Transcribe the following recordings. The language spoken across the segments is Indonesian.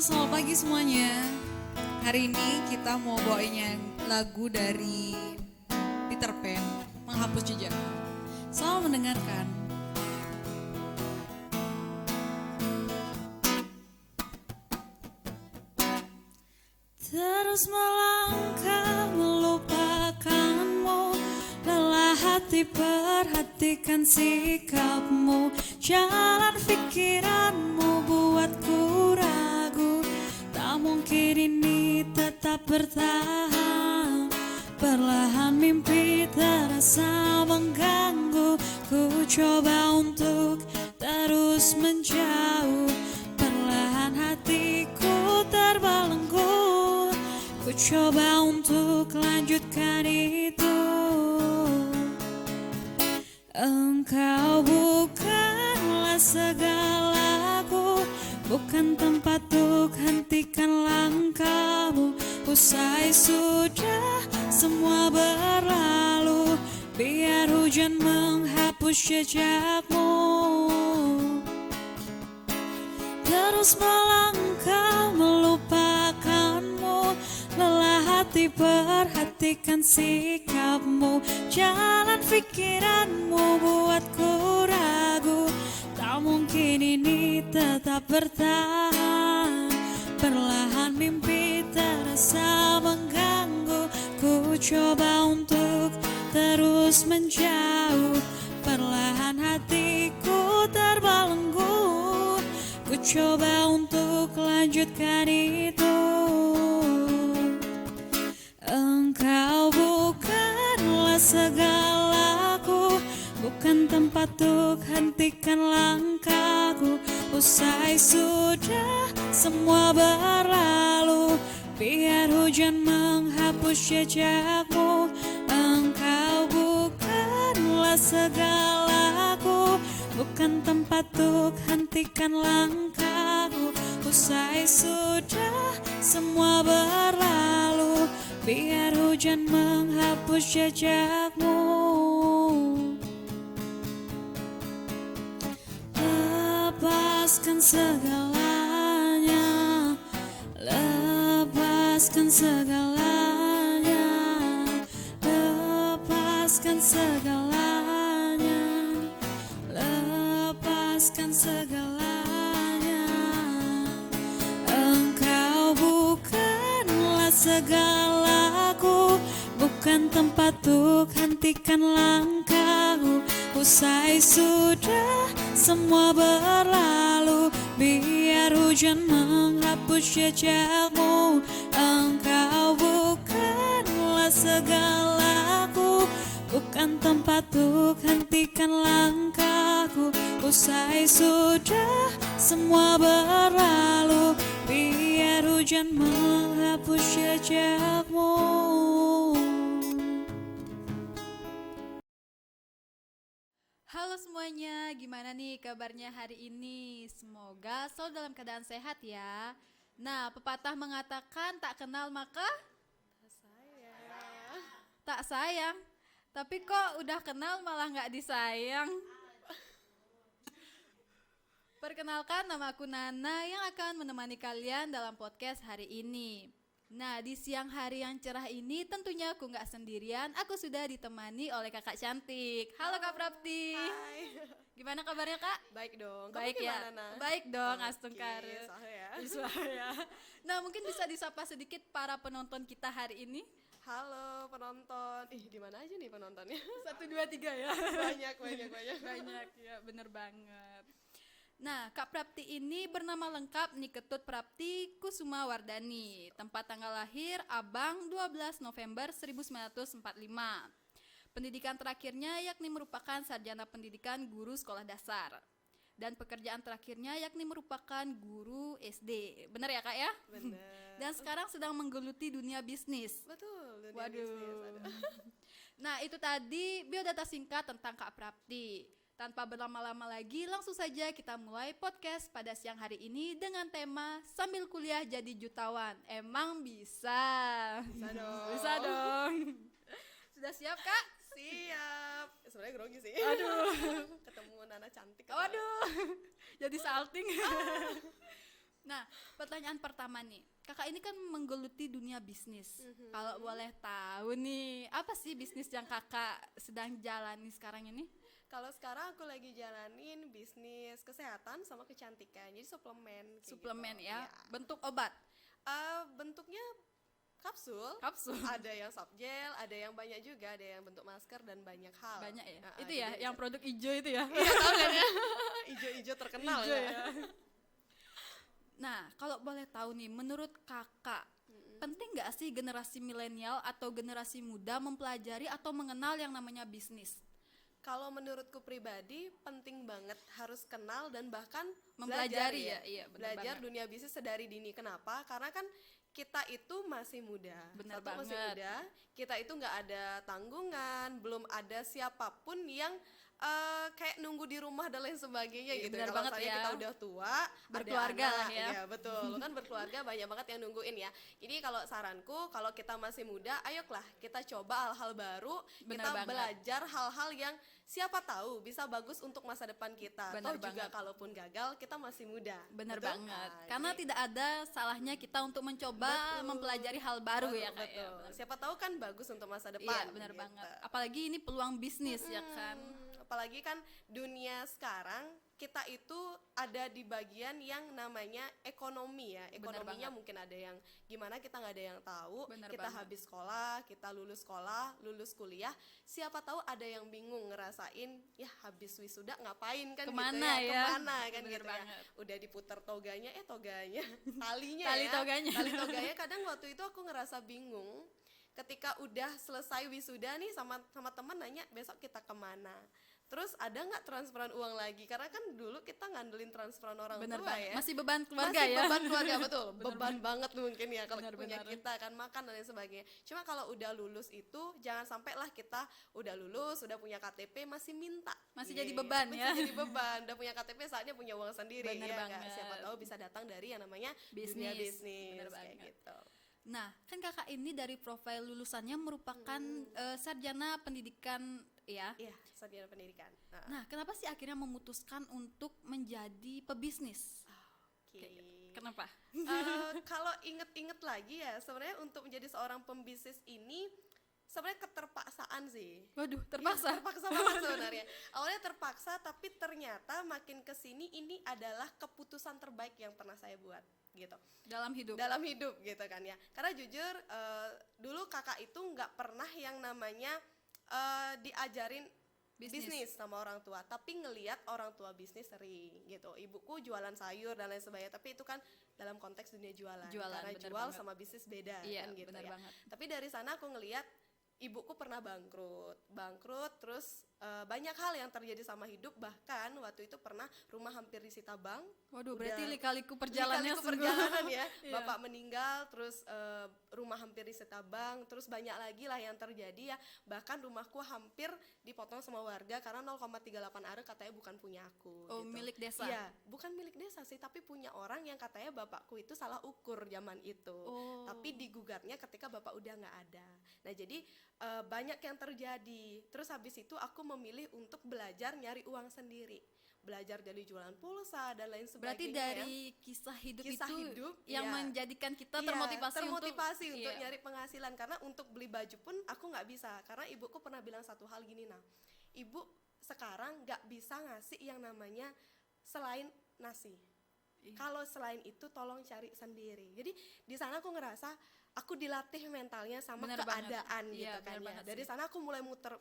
Selamat pagi semuanya. Hari ini kita mau bawain lagu dari Peter Pan, Menghapus Jejak. Selamat mendengarkan. Terus melangkah melupakanmu, lelah hati perhatikan sikapmu, jalan pikiranmu buatku ragu, tak mungkin ini tetap bertahan. Perlahan mimpi terasa mengganggu, ku coba untuk terus menjauh, perlahan hatiku terbelenggu. Ku coba untuk lanjutkan itu. Engkau bukanlah segalaku, bukan tempat untuk hentikan langkahmu. Usai sudah semua berlalu, biar hujan menghapus jejakmu. Terus melangkah melupakanmu, lelah hati perhatikan sikapmu, jalan pikiranmu buatku ragu, tak mungkin ini tetap bertahan. Perlahan mimpi terasa mengganggu, ku coba untuk terus menjauh, perlahan hatiku terbelenggu. Ku coba untuk lanjutkan itu. Engkau bukanlah segalaku, bukan tempat untuk hentikan langkahku. Usai sudah semua berlalu, biar hujan menghapus jejakmu. Engkau bukanlah segalaku, bukan tempat untuk hentikan langkahku. Usai sudah semua berlalu, biar hujan menghapus jejakmu. Lepaskan segalanya, lepaskan segalanya, lepaskan segalanya, lepaskan segalanya. Engkau bukanlah segalaku, bukan tempat untuk hentikan langkahku. Usai sudah semua berlalu, biar hujan menghapus jejakmu. Engkau bukanlah segalaku, bukan tempat untuk hentikan langkahku. Usai sudah semua berlalu, biar hujan menghapus jejakmu. Halo semuanya, gimana nih kabarnya hari ini? Semoga selalu dalam keadaan sehat ya. Nah, pepatah mengatakan tak kenal maka tak sayang. Tapi kok udah kenal malah gak disayang? Perkenalkan, nama aku Nana yang akan menemani kalian dalam podcast hari ini. Nah, di siang hari yang cerah ini tentunya aku gak sendirian, aku sudah ditemani oleh kakak cantik. Halo Kak Prapti. Hai. Gimana kabarnya Kak? Baik dong. Baik Kamu ya. gimana, Nah? Baik dong, Oke, Astungkar. ya. Nah, mungkin bisa disapa sedikit para penonton kita hari ini. Halo penonton. Di mana aja nih penontonnya? 1, 2, 3 ya. Banyak. Banyak ya, bener banget. Nah, Kak Prapti ini bernama lengkap Niketut Prapti Kusuma Wardani. Tempat tanggal lahir Abang 12 November 1945. Pendidikan terakhirnya yakni merupakan sarjana pendidikan guru sekolah dasar. Dan pekerjaan terakhirnya yakni merupakan guru SD. Benar ya Kak ya? Bener. Dan sekarang sedang menggeluti dunia bisnis. Betul. Dunia Waduh. bisnis. Aduh. Nah, itu tadi biodata singkat tentang Kak Prapti. Tanpa berlama-lama lagi, langsung saja kita mulai podcast pada siang hari ini dengan tema Sambil Kuliah Jadi Jutawan. Emang bisa? Bisa dong. Bisa dong. Sudah siap Kak? Siap. Sebenarnya grogi sih. Aduh. Ketemu Nana cantik. Waduh. Jadi salting. Nah, pertanyaan pertama nih, kakak ini kan menggeluti dunia bisnis. Kalau boleh tahu nih, apa sih bisnis yang kakak sedang jalani sekarang ini? Kalau sekarang aku lagi jalanin bisnis kesehatan sama kecantikan, jadi suplemen. Kayak Suplemen gitu. ya, bentuk obat, Bentuknya kapsul. kapsul. Ada yang soft gel, ada yang banyak juga, ada yang bentuk masker dan banyak hal. Banyak ya. Nah, Itu ya, jadi yang produk hijau itu ya. iya tahu kan ya? Ijo-ijo terkenal Hijau ya. ya. Nah, kalau boleh tahu nih, menurut kakak, penting nggak sih generasi milenial atau generasi muda mempelajari atau mengenal yang namanya bisnis? Kalau menurutku pribadi penting banget harus kenal dan bahkan Mempelajari belajar ya, iya, benar belajar banget. dunia bisnis sedari dini. Kenapa? Karena kan kita itu masih muda. Benar Satu, masih banget. muda. Kita itu nggak ada tanggungan, belum ada siapapun yang kayak nunggu di rumah dan lain sebagainya Iya, gitu. benar Kalau banget misalnya ya. kita udah tua, Berkeluarga ada lah anak, ya. iya, betul. Kan berkeluarga banyak banget yang nungguin ya. Jadi kalau saranku, kalau kita masih muda, ayolah kita coba hal-hal baru, Benar kita banget. belajar hal-hal yang siapa tahu bisa bagus untuk masa depan kita. Benar Toh juga banget. kalaupun gagal, kita masih muda. Benar Betul? banget. Nah, Karena jadi- tidak ada salahnya kita untuk mencoba Betul. mempelajari hal baru ya, Kak. betul. Ya, benar. Siapa tahu kan bagus untuk masa Iya, depan. benar gitu. banget. Apalagi ini peluang bisnis ya kan. Apalagi kan dunia sekarang kita itu ada di bagian yang namanya ekonomi ya. Ekonominya banget. mungkin ada yang gimana kita nggak ada yang tahu. Benar Kita banget. habis sekolah, lulus kuliah. Siapa tahu ada yang bingung ngerasain ya habis wisuda ngapain kan Kemana gitu ya. ya? Kemana kan Benar gitu ya. banget. Udah diputar toganya talinya Tali ya. toganya. Tali toganya kadang waktu itu aku ngerasa bingung ketika udah selesai wisuda nih sama teman nanya besok kita kemana, terus ada nggak transferan uang lagi, karena kan dulu kita ngandelin transferan orang Benar tua banget. ya, Masih beban keluarga masih ya. beban keluarga betul, beban banget mungkin ya kalau Benar, punya benar. kita kan makan dan lain sebagainya. Cuma kalau udah lulus itu jangan sampai lah kita udah lulus, udah punya KTP masih minta, Masih Iya, jadi beban ya. masih jadi beban. Udah punya KTP saatnya punya uang sendiri. Benar Ya nggak? banget. Siapa tahu bisa datang dari yang namanya Bisnis. dunia bisnis Benar kayak banget. gitu. Nah, kan kakak ini dari profil lulusannya merupakan sarjana pendidikan ya. Iya, sarjana pendidikan. Nah, Nah, kenapa sih akhirnya memutuskan untuk menjadi pebisnis? oke. Kenapa? Kalau inget-inget lagi ya, sebenarnya untuk menjadi seorang pembisnis ini sebenarnya keterpaksaan sih. Waduh, Iya, terpaksa. terpaksa banget sebenarnya. Awalnya terpaksa, tapi ternyata makin kesini ini adalah keputusan terbaik yang pernah saya buat gitu Dalam hidup. dalam hidup gitu kan ya. Karena jujur dulu kakak itu nggak pernah yang namanya diajarin bisnis sama orang tua, tapi ngelihat orang tua bisnis sering gitu. Ibuku jualan sayur dan lain sebagainya, tapi itu kan dalam konteks dunia jualan, Jualan, karena benar jual banget. sama bisnis beda Iya, kan gitu benar ya. banget. Tapi dari sana aku ngelihat ibuku pernah bangkrut terus banyak hal yang terjadi sama hidup, bahkan waktu itu pernah rumah hampir disita bank. Waduh, Udah berarti lika-liku perjalanannya lika-liku sungguh. perjalanan ya. Iya. Bapak meninggal, terus rumah hampir disita bank, terus banyak lagi lah yang terjadi ya. Bahkan rumahku hampir dipotong sama warga karena 0,38 are katanya bukan punya aku. Oh, gitu. milik desa. Iya, bukan milik desa sih, tapi punya orang yang katanya bapakku itu salah ukur zaman itu. Oh. Tapi digugatnya ketika bapak udah nggak ada. Nah jadi banyak yang terjadi. Terus habis itu aku memilih untuk belajar nyari uang sendiri, belajar dari jualan pulsa dan lain sebagainya. Berarti ya. dari kisah hidup Kisah itu hidup, yang iya. menjadikan kita Iya, termotivasi untuk iya. nyari penghasilan, karena untuk beli baju pun aku nggak bisa, karena ibuku pernah bilang satu hal gini, nah ibu sekarang nggak bisa ngasih yang namanya selain nasi. Iya. Kalau selain itu tolong cari sendiri. Jadi di sana aku ngerasa aku dilatih mentalnya sama Bener banget. keadaan Iya, gitu kan bener ya. banget Dari sih. sana aku mulai muter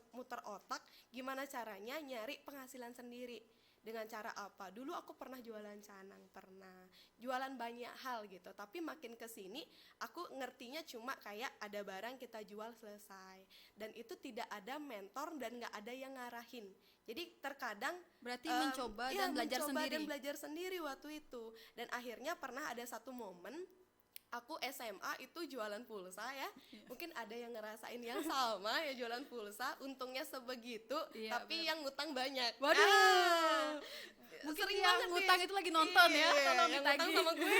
otak gimana caranya nyari penghasilan sendiri. Dengan cara apa? Dulu aku pernah jualan canang, pernah jualan banyak hal gitu. Tapi makin kesini aku ngertinya cuma kayak ada barang kita jual selesai. Dan itu tidak ada mentor dan nggak ada yang ngarahin. Jadi terkadang Berarti mencoba dan belajar mencoba sendiri. dan belajar sendiri waktu itu. Dan akhirnya pernah ada satu momen aku SMA itu jualan pulsa ya. Mungkin ada yang ngerasain yang sama ya, jualan pulsa, untungnya sebegitu, Iya, tapi yang ngutang banyak. Waduh. Mungkin Sering yang banget ngutang nih. itu lagi nonton ya, Iya, tolong yang ngutang ditagih. sama gue.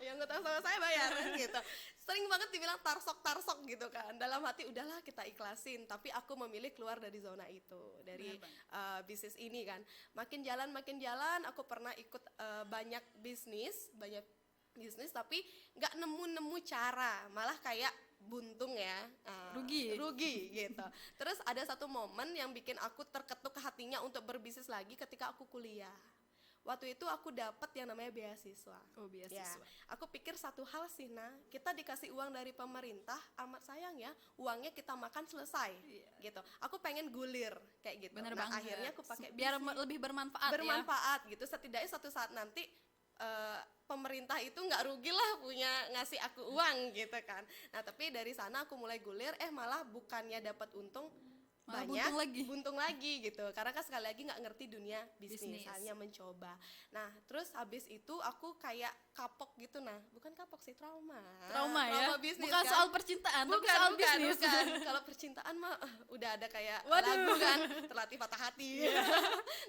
Yang ngutang sama saya bayar gitu. Sering banget dibilang tarsok gitu kan. Dalam hati udahlah kita ikhlasin, tapi aku memilih keluar dari zona itu, dari bisnis ini kan. Makin jalan aku pernah ikut banyak bisnis tapi nggak nemu cara, malah kayak buntung ya, rugi gitu. Terus ada satu momen yang bikin aku terketuk hatinya untuk berbisnis lagi ketika aku kuliah. Waktu itu aku dapat yang namanya beasiswa. Oh, beasiswa. Ya, aku pikir satu hal sih, kita dikasih uang dari pemerintah, amat sayang ya, uangnya kita makan selesai, gitu. Aku pengen gulir kayak gitu. Bener banget. Akhirnya aku pakai biar bisnis. lebih bermanfaat ya. Gitu. Setidaknya suatu saat nanti pemerintah itu nggak rugi lah punya ngasih aku uang gitu kan. Nah tapi dari sana aku mulai gulir, malah bukannya dapat untung Malah banyak, buntung lagi gitu. Karena kan sekali lagi nggak ngerti dunia bisnis, hanya mencoba. Nah terus habis itu aku kayak kapok gitu, bukan kapok sih, trauma ya, bisnis, bukan kan? soal percintaan, tapi soal bisnis. Bukan. Kalau percintaan mah udah ada kayak Waduh. lagu kan, terlatih patah hati.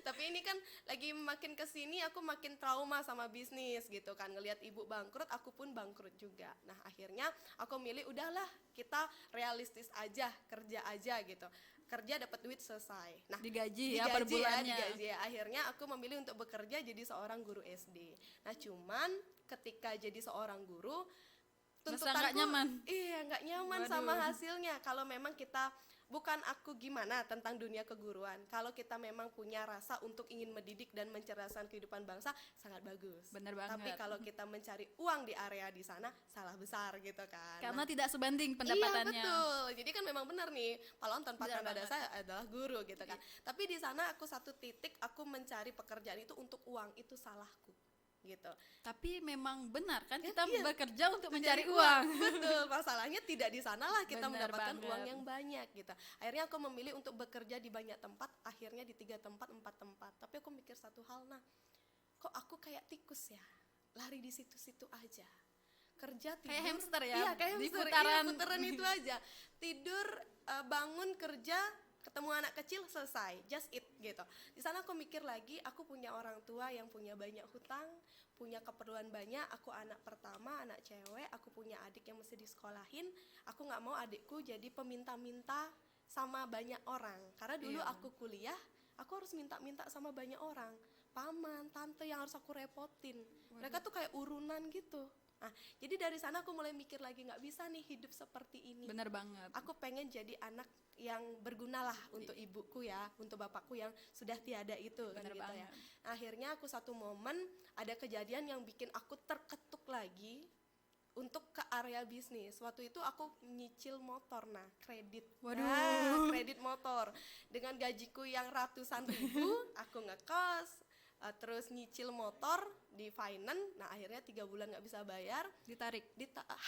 Tapi ini kan lagi makin kesini aku makin trauma sama bisnis gitu kan, ngelihat ibu bangkrut, aku pun bangkrut juga. Nah akhirnya aku milih udahlah kita realistis aja, kerja aja gitu. Kerja dapat duit selesai. Nah, digaji ya per bulannya. Digaji ya. Akhirnya aku memilih untuk bekerja jadi seorang guru SD. Nah, cuman ketika jadi seorang guru tuntutanku nggak nyaman. Iya, nggak nyaman sama hasilnya. Kalau memang kita, bukan aku gimana tentang dunia keguruan. Kalau kita memang punya rasa untuk ingin mendidik dan mencerdaskan kehidupan bangsa, sangat bagus. Bener banget. Tapi kalau kita mencari uang di area di sana, salah besar gitu kan. Karena tidak sebanding pendapatannya. Iya betul. Jadi kan memang benar nih, pahlawan tanpa tanda saya adalah guru gitu kan. Tapi di sana aku satu titik aku mencari pekerjaan itu untuk uang, itu salahku gitu. Tapi memang benar kan kita bekerja untuk mencari uang. Betul, masalahnya tidak di sanalah kita Bener mendapatkan banget. uang yang banyak gitu. Akhirnya aku memilih untuk bekerja di banyak tempat, akhirnya di 3 tempat, 4 tempat. Tapi aku mikir satu hal, kok aku kayak tikus ya, lari di situ-situ aja. Kerja, tidur, Kayak hamster ya, iya, kayak di hamster, putaran itu aja. Tidur, bangun, kerja, ketemu anak kecil, selesai, just eat gitu. Di sana aku mikir lagi, aku punya orang tua yang punya banyak hutang, punya keperluan banyak. Aku anak pertama, anak cewek, aku punya adik yang mesti disekolahin. Aku nggak mau adikku jadi peminta-minta sama banyak orang. Karena dulu aku kuliah, aku harus minta-minta sama banyak orang, paman, tante yang harus aku repotin. Mereka tuh kayak urunan gitu. Nah, jadi dari sana aku mulai mikir lagi, nggak bisa nih hidup seperti ini. Bener banget. Aku pengen jadi anak yang berguna lah untuk ibuku ya, untuk bapakku yang sudah tiada itu. Bener kan gitu banget. ya. Akhirnya aku satu momen ada kejadian yang bikin aku terketuk lagi untuk ke area bisnis. Waktu itu aku nyicil motor, kredit. Waduh. Kredit motor. Dengan gajiku yang ratusan ribu, aku ngekos, terus nyicil motor di finance. Nah akhirnya 3 bulan nggak bisa bayar,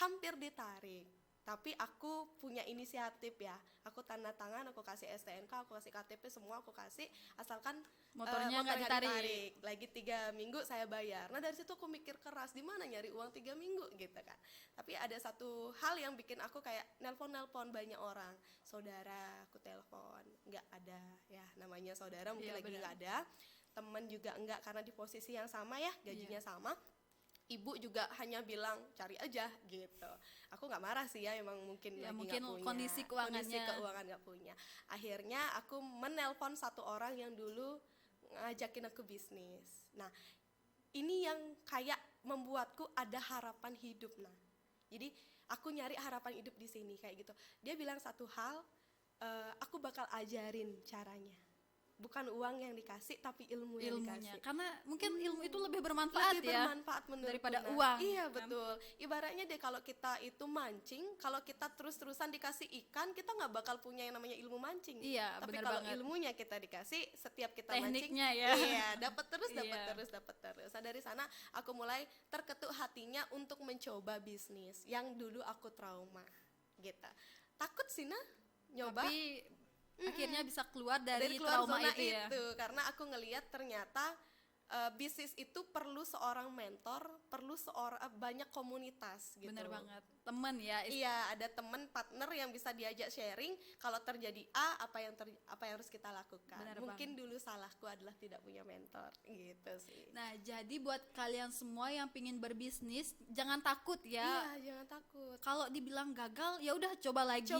hampir ditarik. Tapi aku punya inisiatif ya, aku tanda tangan, aku kasih STNK, aku kasih KTP, semua aku kasih, asalkan motornya nggak ditarik. Lagi 3 minggu saya bayar. Nah dari situ aku mikir keras, di mana nyari uang 3 minggu gitu kan. Tapi ada satu hal yang bikin aku kayak nelpon banyak orang, saudara aku telepon, nggak ada ya, namanya saudara mungkin lagi nggak ada. Temen juga enggak, karena di posisi yang sama ya, gajinya sama. Ibu juga hanya bilang cari aja gitu. Aku nggak marah sih ya, emang mungkin ya, lagi mungkin nggak punya kondisi keuangan nggak punya. Akhirnya aku menelpon satu orang yang dulu ngajakin aku bisnis. Nah ini yang kayak membuatku ada harapan hidup. Jadi aku nyari harapan hidup di sini kayak gitu. Dia bilang satu hal, aku bakal ajarin caranya. Bukan uang yang dikasih, tapi ilmunya dikasih. Karena mungkin ilmu itu lebih bermanfaat daripada menurutku. uang. Iya betul. Ibaratnya deh kalau kita itu mancing, kalau kita terus-terusan dikasih ikan, kita nggak bakal punya yang namanya ilmu mancing. Iya, tapi benar kalau banget. ilmunya kita dikasih, setiap kita Tekniknya mancing, ya. iya dapat terus. Iya. Nah, dari sana aku mulai terketuk hatinya untuk mencoba bisnis yang dulu aku trauma, gitu. Takut sih nyoba. Tapi akhirnya bisa keluar dari keluar trauma zona itu ya. karena aku ngelihat ternyata bisnis itu perlu seorang mentor, perlu banyak komunitas gitu. Bener banget, temen ya. Iya, ada teman partner yang bisa diajak sharing. Kalau terjadi A, apa yang harus kita lakukan. Bener Mungkin dulu salahku adalah tidak punya mentor, gitu sih. Nah, jadi buat kalian semua yang pingin berbisnis, jangan takut ya. Iya, jangan takut. Kalau dibilang gagal, ya udah coba lagi.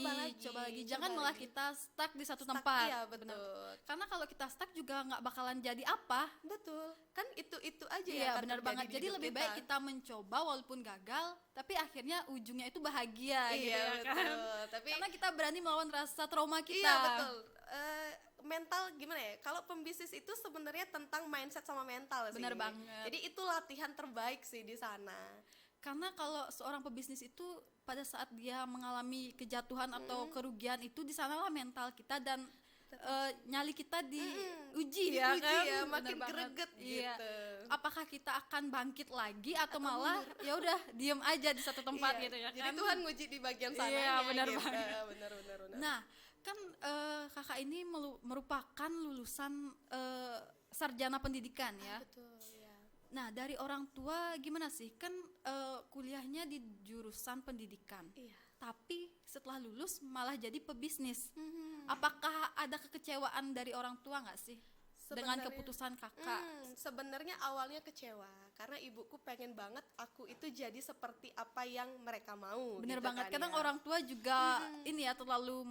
Jangan malah lagi. kita stuck di satu Stuck, tempat. iya, betul. Bener. Karena kalau kita stuck juga nggak bakalan jadi apa. Betul. Kan itu aja Iya, yang akan benar terjadi banget. di Jadi hidup lebih baik kita mencoba walaupun gagal, tapi akhirnya ujungnya itu bahagia gitu Iya, ya kan. betul. Tapi Karena kita berani melawan rasa trauma kita. iya, betul. Mental gimana ya? Kalau pembisnis itu sebenarnya tentang mindset sama mental sih. Benar banget. Jadi itu latihan terbaik sih di sana. Karena kalau seorang pebisnis itu pada saat dia mengalami kejatuhan atau kerugian itu di sanalah mental kita dan nyali kita diuji ya Diuji kan. ya, Bener makin banget. greget Iya. gitu. Apakah kita akan bangkit lagi atau malah ya udah diem aja di satu tempat Iya, gitu ya jadi kan. Tuhan nguji di bagian sana. Iya, benar gitu. banget. Benar. Nah, kan kakak ini merupakan lulusan sarjana pendidikan ya. Betul, ya. Nah, dari orang tua gimana sih? Kan kuliahnya di jurusan pendidikan. Iya. Tapi setelah lulus malah jadi pebisnis. Apakah ada kekecewaan dari orang tua nggak sih dengan Sebenarnya- keputusan kakak? Sebenarnya awalnya kecewa karena ibuku pengen banget aku itu jadi seperti apa yang mereka mau. Bener gitu banget. kan Kadang ya. orang tua juga ini ya terlalu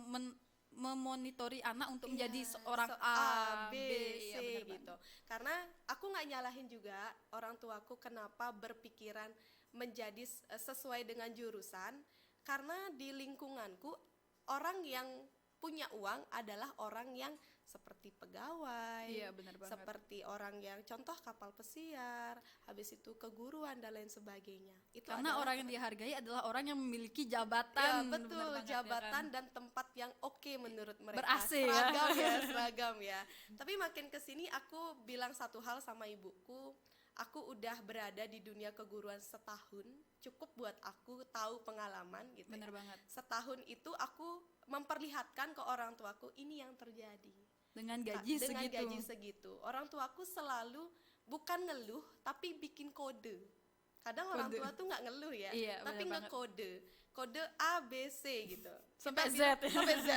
memonitori anak untuk menjadi seorang A, B, C ya, bener gitu. Karena aku nggak nyalahin juga orang tuaku kenapa berpikiran menjadi sesuai dengan jurusan, karena di lingkunganku orang yang punya uang adalah orang yang seperti pegawai, Iya, bener banget. seperti orang yang contoh kapal pesiar, habis itu keguruan dan lain sebagainya. Itu Karena adalah- orang yang dihargai adalah orang yang memiliki Ya jabatan. betul, bener banget, ya jabatan kan? dan tempat yang oke menurut mereka. Ber-AC ya. Seragam ya, seragam ya. Tapi makin kesini aku bilang satu hal sama ibuku, aku udah berada di dunia keguruan setahun, cukup buat aku tahu pengalaman gitu. Bener ya. banget. Setahun itu aku memperlihatkan ke orang tuaku ini yang terjadi. Dengan gaji Dengan segitu. gaji segitu. Orang tuaku selalu bukan ngeluh tapi bikin kode. Kadang orang Kode. tua tuh nggak ngeluh ya, Iya, tapi bener banget. ngekode. Kode A B C gitu. Sampai Kita Z bilang- ya. sampai Z.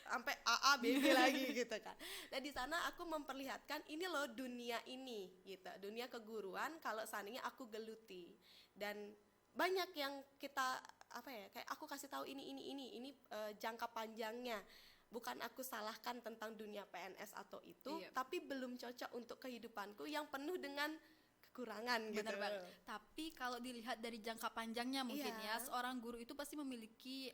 Sampai A B B lagi gitu kan. Nah, di sana aku memperlihatkan ini loh dunia ini gitu. Dunia keguruan kalau seandainya aku geluti. Dan banyak yang kita kayak aku kasih tahu ini jangka panjangnya. Bukan aku salahkan tentang dunia PNS atau itu, Iya. tapi belum cocok untuk kehidupanku yang penuh dengan kekurangan gitu. Bener banget. Tapi kalau dilihat dari jangka panjangnya mungkin Iya. ya, seorang guru itu pasti memiliki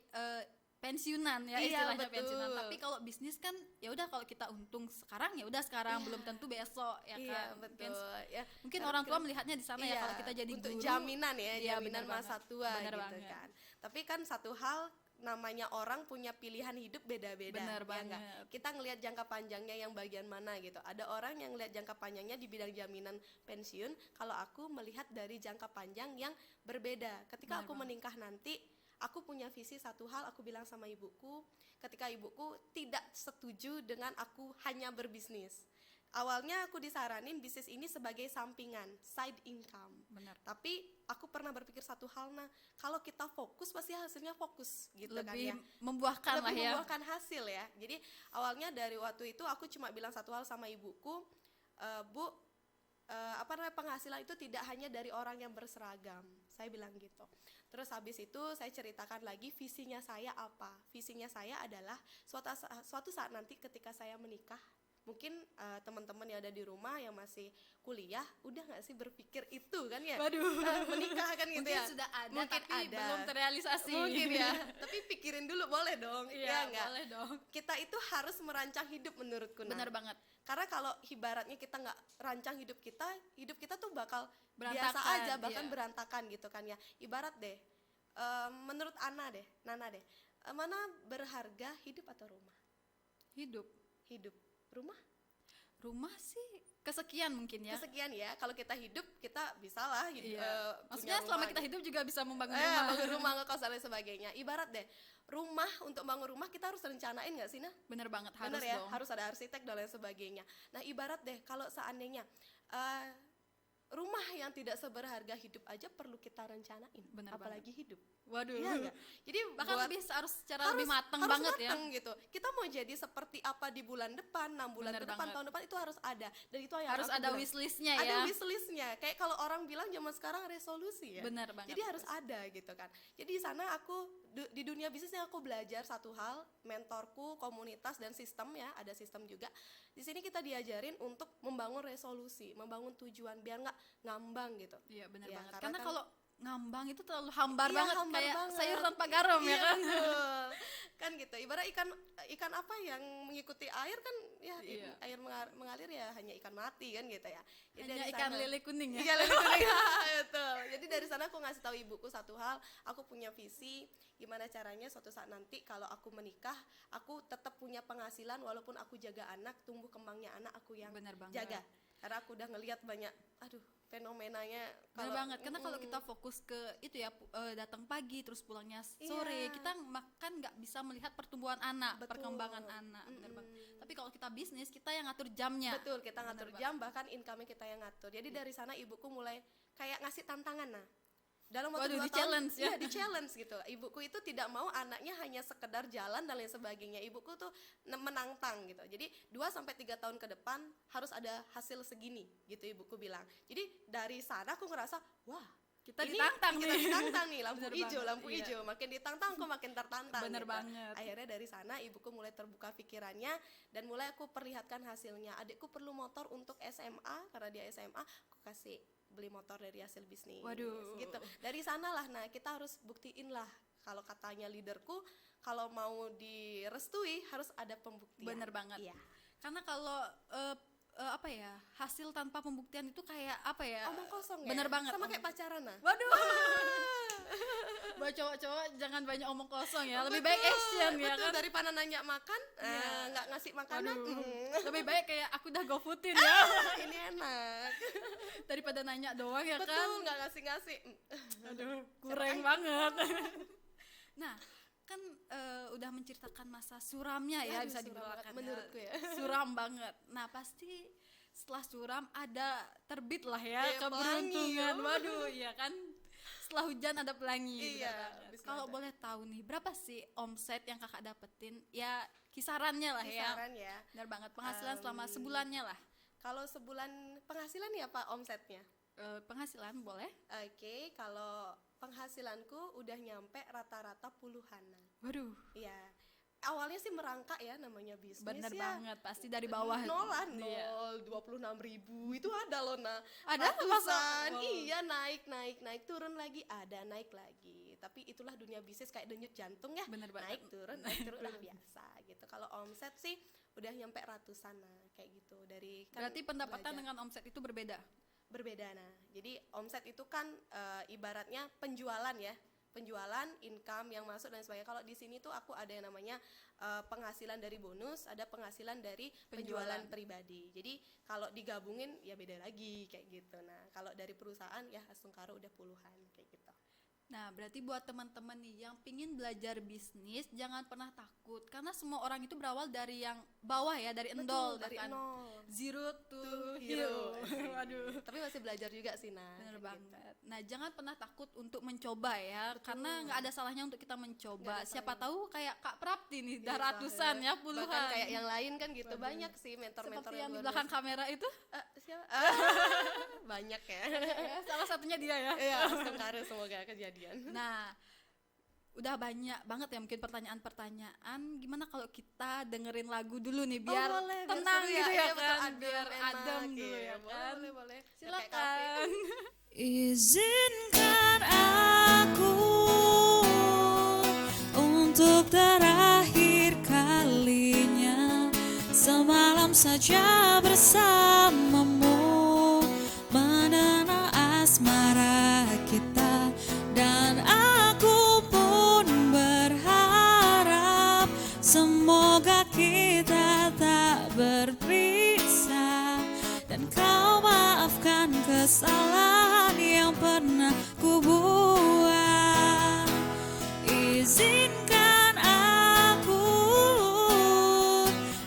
pensiunan ya, Iya, istilahnya betul. pensiunan. Tapi kalau bisnis kan ya udah, kalau kita untung sekarang ya udah sekarang, Iya. belum tentu besok ya Iya, kan. betul. Ya, Mungkin karena orang tua kita- melihatnya di sana ya, Iya, kalau kita jadi untuk guru jaminan ya, iya, jaminan bener masa banget. tua Bener gitu banget. kan. Tapi kan satu hal, namanya orang punya pilihan hidup beda-beda. Bener ya banget. nggak? Kita ngelihat jangka panjangnya yang bagian mana gitu. Ada orang yang ngelihat jangka panjangnya di bidang jaminan pensiun, kalau aku melihat dari jangka panjang yang berbeda. Ketika Bener aku banget. menikah nanti, aku punya visi satu hal, aku bilang sama ibuku, ketika ibuku tidak setuju dengan aku hanya berbisnis. Awalnya aku disaranin bisnis ini sebagai sampingan, side income. Bener. Tapi aku pernah berpikir satu hal, nah kalau kita fokus pasti hasilnya fokus gitu Lebih kan ya. membuahkan lah Lebih ya. membuahkan hasil ya. Jadi awalnya dari waktu itu aku cuma bilang satu hal sama ibuku, Bu, penghasilan itu tidak hanya dari orang yang berseragam. Saya bilang gitu. Terus habis itu saya ceritakan lagi visinya saya apa. Visinya saya adalah suatu saat nanti ketika saya menikah, mungkin teman-teman yang ada di rumah yang masih kuliah udah nggak sih berpikir itu kan ya. Waduh. Menikah kan gitu Mungkin ya. sudah ada Mungkin tapi ada. belum terrealisasi. Mungkin ya. Tapi pikirin dulu boleh dong. Iya, ya nggak? boleh dong. Kita itu harus merancang hidup menurutku. Nah. Bener banget. Karena kalau ibaratnya kita nggak rancang hidup kita tuh bakal biasa Berantakan, aja, bahkan iya. berantakan gitu kan ya. Ibarat deh, menurut Nana deh, mana berharga hidup atau rumah? Hidup. Hidup, rumah Rumah sih kesekian mungkin ya. kesekian ya. Kalau kita hidup, kita bisa lah hidup. Iya. Punya Maksudnya selama rumah kita gitu. hidup juga bisa membangun rumah. Bangun rumah, ngekos dan lain sebagainya. Ibarat deh, rumah, untuk bangun rumah kita harus rencanain nggak sih, Nah? Bener banget, harus Bener ya, dong. harus ada arsitek dan lain sebagainya. Nah, ibarat deh kalau seandainya rumah yang tidak seberharga hidup aja perlu kita rencanain, Bener apalagi hidup. Waduh. Iya nggak? Jadi Bahkan buat- lebih harus secara lebih matang harus banget ya. mateng gitu. Kita mau jadi seperti apa di bulan depan, 6 bulan Bener ke depan, banget. tahun depan itu harus ada. Dan itu yang Harus aku ada bilang. wishlistnya Ada ya. wishlistnya. Kayak kalau orang bilang zaman sekarang resolusi ya. Benar banget. Jadi harus ada gitu kan. Jadi di sana aku di dunia bisnisnya aku belajar satu hal, mentorku, komunitas dan sistem ya, ada sistem juga. Di sini kita diajarin untuk membangun resolusi, membangun tujuan biar nggak ngambang gitu. Iya benar Ya, banget. karena Karena kan- kalau ngambang itu terlalu hambar Iya, banget, hambar kayak banget. sayur tanpa garam ya Iya, kan. betul. Kan gitu. Ibarat ikan apa yang mengikuti air kan ya Iya. air mengalir ya hanya ikan mati kan gitu ya. Jadi Hanya dari ikan sana- lele kuning ya. Iya, lele kuning. Betul. Jadi dari sana aku ngasih tahu ibuku satu hal, aku punya visi gimana caranya suatu saat nanti kalau aku menikah, aku tetap punya penghasilan walaupun aku jaga anak, tumbuh kembangnya anak aku yang Bener banget. jaga. Karena aku udah ngelihat banyak fenomenanya Benar banget, karena kalau kita fokus ke itu ya datang pagi terus pulangnya sore, Iya. kita makan nggak bisa melihat pertumbuhan anak, Betul. perkembangan anak, benar banget. Tapi kalau kita bisnis, kita yang ngatur jamnya. Betul, kita ngatur Bener jam, bahkan income kita yang ngatur. Jadi dari sana ibuku mulai kayak ngasih tantangan nah. Dalam waktu Waduh, 2 tahun, di-challenge ya. iya, di-challenge gitu. Ibuku itu tidak mau anaknya hanya sekedar jalan dan lain sebagainya. Ibuku tuh menantang gitu. Jadi 2 sampai 3 tahun ke depan harus ada hasil segini gitu ibuku bilang. Jadi dari sana aku ngerasa, wah, Kita ini ditantang kita nih. ditantang nih, lampu Bener hijau, banget, lampu iya. hijau. Makin ditantang aku makin tertantang. Bener gitu. banget. Akhirnya dari sana ibuku mulai terbuka pikirannya dan mulai aku perlihatkan hasilnya. Adikku perlu motor untuk SMA karena dia SMA, aku kasih beli motor dari hasil bisnis. Waduh. Gitu. Dari sanalah, nah kita harus buktiin lah. Kalau katanya leaderku, kalau mau direstui harus ada pembuktian. Bener banget. Iya. Karena kalau apa ya, hasil tanpa pembuktian itu kayak apa ya? Omong kosong ya. Bener banget. Sama kayak pacaran nah. Waduh. Buat cowok-cowok jangan banyak omong kosong ya. Lebih baik action ya Betul, kan. daripada nanya makan, nggak ngasih makanan. Waduh. Lebih baik kayak aku udah go foodin ya. Ini enak. Daripada nanya doang ya kan. Betul, nggak ngasih-ngasih. Aduh, kurang banget. Nah, kan udah menceritakan masa suramnya ya, Aduh, bisa suram dibilang banget, menurutku ya. Suram banget. Nah, pasti setelah suram ada terbit lah ya, Iya, keberuntungan. pelangi. Waduh, ya kan. Setelah hujan ada pelangi. Iya, bener banget. bisa Kalau ada. boleh tahu nih, berapa sih omset yang kakak dapetin? Ya, kisarannya lah ya. Kisaran ya. Benar banget, penghasilan selama sebulannya lah. Kalau sebulan penghasilan ya Pak omsetnya? Penghasilan boleh? Oke, kalau penghasilanku udah nyampe rata-rata puluhanan. Waduh, Iya. Awalnya sih merangkak ya namanya bisnis bener ya. banget. Pasti dari bawah. Nolan, Iya. 26.000 itu ada loh nah. Ada? Ratusan, Masa? Wow. iya naik, turun lagi, ada naik lagi. Tapi itulah dunia bisnis kayak denyut jantung ya. Bener banget. Naik turun lah biasa gitu. Kalau omset sih udah nyampe ratusan nah kayak gitu dari kan Berarti pendapatan belajar. dengan omset itu berbeda. Berbeda nah. Jadi omset itu kan ibaratnya penjualan ya. Penjualan, income yang masuk dan sebagainya. Kalau di sini tuh aku ada yang namanya penghasilan dari bonus, ada penghasilan dari penjualan pribadi. Jadi kalau digabungin ya beda lagi kayak gitu. Nah, kalau dari perusahaan ya langsung karo udah puluhan kayak gitu. Nah, berarti buat teman-teman nih yang pingin belajar bisnis, jangan pernah takut. Karena semua orang itu berawal dari yang bawah ya, dari endol. dari bahkan. nol. Zero to Hero. hero. Waduh. Tapi masih belajar juga sih nah. Bener kayak gitu. banget. Nah, jangan pernah takut untuk mencoba ya, karena nggak ada salahnya untuk kita mencoba. Nggak ada Siapa tahu kayak Kak Prapti nih, dah Iya, ratusan ya, puluhan. Bahkan kayak yang lain kan gitu. Waduh. Banyak sih mentor-mentor seperti yang di luar belakang biasa. kamera itu, Siapa? Banyak ya. ya, salah satunya dia ya. Iya, langsung karo semoga kejadian. Nah, udah banyak banget ya mungkin pertanyaan-pertanyaan. Gimana kalau kita dengerin lagu dulu nih biar boleh, biar tenang seru gitu ya, Iya, betul, kan, biar enak, adem dulu iya. ya Boleh, kan. boleh. Biar kayak kafe. Silakan. Izinkan aku untuk terakhir kalinya semalam saja bersamamu mengenang asmara kita, dan aku pun berharap semoga kita tak berpisah dan kau maafkan kesalahan yang pernah ku buat. Izinkan aku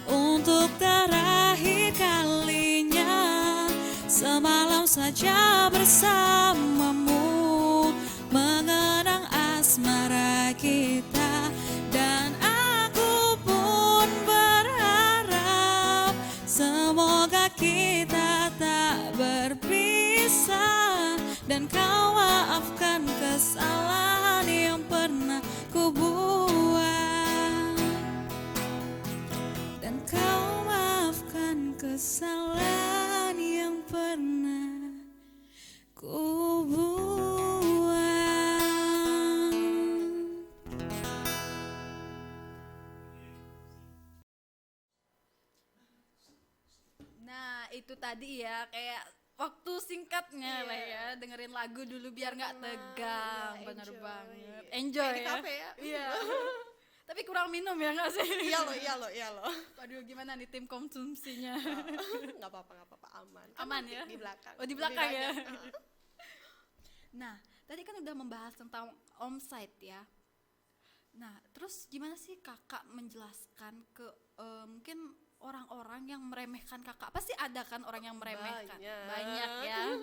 untuk terakhir kalinya semalam saja bersamamu, mengenang asmara kita. Dan aku pun berharap semoga kita tak berpisah, dan kau maafkan kesalahan yang pernah ku buat, dan kau maafkan kesalahan yang pernah ku buat. Nah, itu tadi ya kayak waktu singkatnya lah ya, dengerin lagu dulu biar nggak tegang. ya, Bener enjoy. banget. Enjoy Kayak di ya. kafe ya. Iya. Tapi kurang minum ya nggak sih? Iya loh. Waduh, gimana nih tim konsumsinya? Nggak apa-apa, aman. Aman nanti ya? Di belakang. Oh, di Lebih belakang ya. banyak. Nah, tadi kan udah membahas tentang omsite ya. Nah, terus gimana sih kakak menjelaskan ke mungkin orang-orang yang meremehkan kakak? Pasti ada kan orang yang meremehkan. Banyak ya.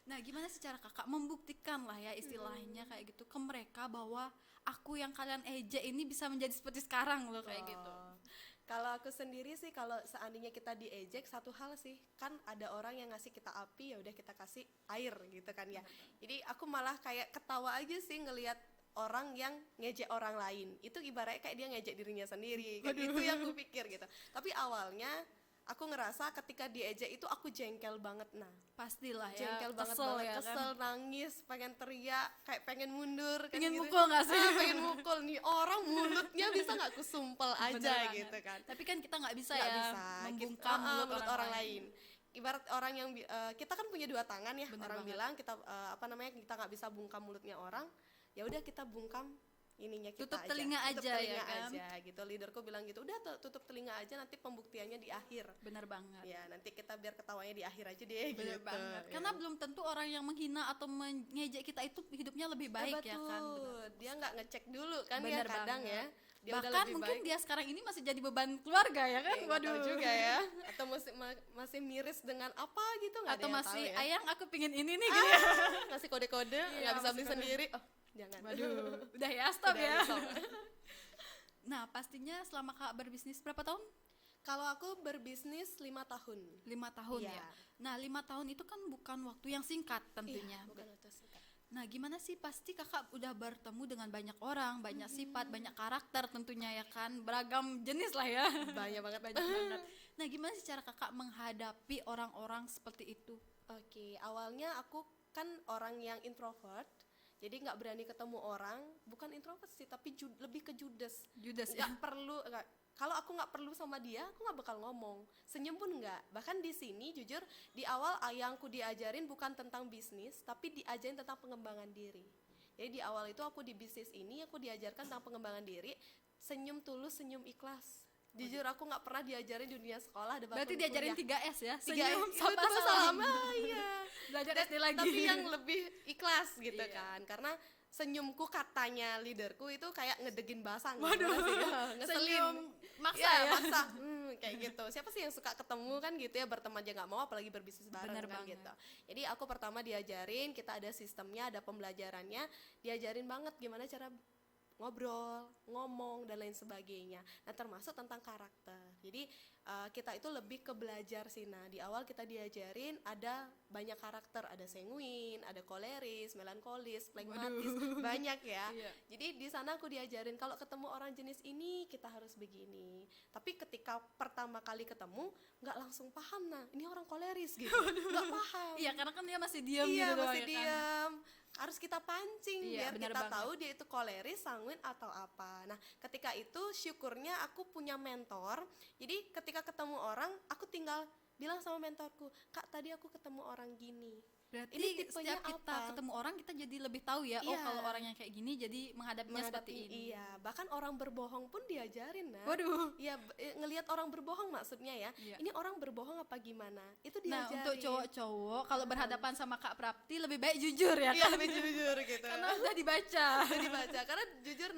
Nah, gimana sih cara kakak membuktikan lah ya istilahnya kayak gitu ke mereka bahwa aku yang kalian ejek ini bisa menjadi seperti sekarang loh kayak gitu. Kalau aku sendiri sih, kalau seandainya kita diejek, satu hal sih, kan ada orang yang ngasih kita api, ya udah kita kasih air gitu kan ya. Jadi aku malah kayak ketawa aja sih ngelihat orang yang ngejek orang lain. Itu ibaratnya kayak dia ngejek dirinya sendiri. Kayak gitu yang aku pikir gitu. Tapi awalnya aku ngerasa ketika diejek itu aku jengkel banget. Nah, Pastilah ya. jengkel banget, kesel ya kesel, kan. nangis, pengen teriak, kayak pengen mundur kan Pengen gitu. mukul nggak sih? Pengen mukul nih orang, mulutnya bisa nggak aku sumpel Bener aja banget. gitu kan. Tapi kan kita nggak bisa Nggak ya bisa membungkam mulut orang lain. Ibarat orang yang kita kan punya dua tangan ya. Bener orang banget. bilang kita kita nggak bisa bungkam mulutnya orang, ya udah kita bungkam ininya kita Tutup aja. telinga Tutup aja, telinga ya kan? aja gitu. Leaderku bilang gitu, udah tutup telinga aja, nanti pembuktiannya di akhir. Bener banget. Ya nanti kita biar ketawanya di akhir aja deh. Bener gitu. banget. Ya. Karena belum tentu orang yang menghina atau mengejek kita itu hidupnya lebih baik ya kan. Bener. Dia nggak ngecek dulu kan Bener ya kadang banget. ya. Dia udah Bahkan lebih mungkin baik. dia sekarang ini masih jadi beban keluarga ya kan. Nggak tahu juga ya. Atau masih miris dengan apa gitu, nggak ada Atau yang masih tahu ya. ayang aku pingin ini nih gitu ya. Ngasih kode-kode, Iya, nggak bisa masih beli kode. sendiri. Oh, jangan. Waduh, udah ya stop Udah, ya. stop. Nah, pastinya selama Kak berbisnis berapa tahun? Kalau aku berbisnis 5 tahun. 5 tahun Iya. ya. Nah, 5 tahun itu kan bukan waktu yang singkat tentunya. Iya, bukan waktu singkat. Nah, gimana sih, pasti kakak udah bertemu dengan banyak orang, banyak sifat, banyak karakter tentunya ya kan, beragam jenis lah ya. Banyak banget. Banyak banget. Nah, gimana sih cara kakak menghadapi orang-orang seperti itu? Oke, awalnya aku kan orang yang introvert, jadi nggak berani ketemu orang. Bukan introvert sih, tapi lebih ke judes. Judes ya. Kalau aku nggak perlu sama dia, aku nggak bakal ngomong. Senyum pun nggak. Bahkan di sini jujur di awal ayangku diajarin bukan tentang bisnis, tapi diajarin tentang pengembangan diri. Jadi di awal itu aku di bisnis ini aku diajarkan tentang pengembangan diri, senyum tulus, senyum ikhlas. Jujur aku nggak pernah diajarin di dunia sekolah. Berarti diajarin 3S ya? 3 Senyum, itu sapa, salam. salam. Iya. Belajar SD lagi. Tapi yang lebih ikhlas gitu Iya. kan. Karena senyumku katanya leaderku itu kayak ngedegin basang. Waduh, ngeselin. senyum maksa Iya, ya? maksa. Kayak gitu. Siapa sih yang suka ketemu kan gitu ya, berteman aja nggak mau, apalagi berbisnis bareng. Bener kan banget. gitu. Jadi aku pertama diajarin, kita ada sistemnya, ada pembelajarannya, diajarin banget gimana cara ngobrol, ngomong dan lain sebagainya. Nah, termasuk tentang karakter. Jadi kita itu lebih ke belajar sih. Nah, di awal kita diajarin ada banyak karakter, ada sanguin, ada koleris, melankolis, flegmatis, banyak ya. Iya. Jadi di sana aku diajarin kalau ketemu orang jenis ini kita harus begini. Tapi ketika pertama kali ketemu nggak langsung paham. Nah, ini orang koleris gitu, nggak paham. Iya, karena kan dia masih diam Iya, gitu doang masih ya kan. diam. Harus kita pancing Iya, biar benar kita banget. tahu dia itu koleris, sanguin atau apa. Nah, ketika itu syukurnya aku punya mentor. Jadi ketika ketemu orang, aku tinggal bilang sama mentorku, "Kak, tadi aku ketemu orang gini." Berarti Ini tipenya setiap kita apa? ketemu orang kita jadi lebih tahu ya, oh Iya. kalau orang yang kayak gini jadi menghadapinya seperti ini. Iya, bahkan orang berbohong pun diajarin. Nah, Waduh. iya, ngelihat orang berbohong maksudnya ya. Iya. Ini orang berbohong apa gimana? Itu Nah, diajarin. untuk cowok-cowok kalau berhadapan sama Kak Prapti lebih baik jujur ya Iya, kan. lebih jujur gitu. Karena udah dibaca. Udah dibaca, karena jujur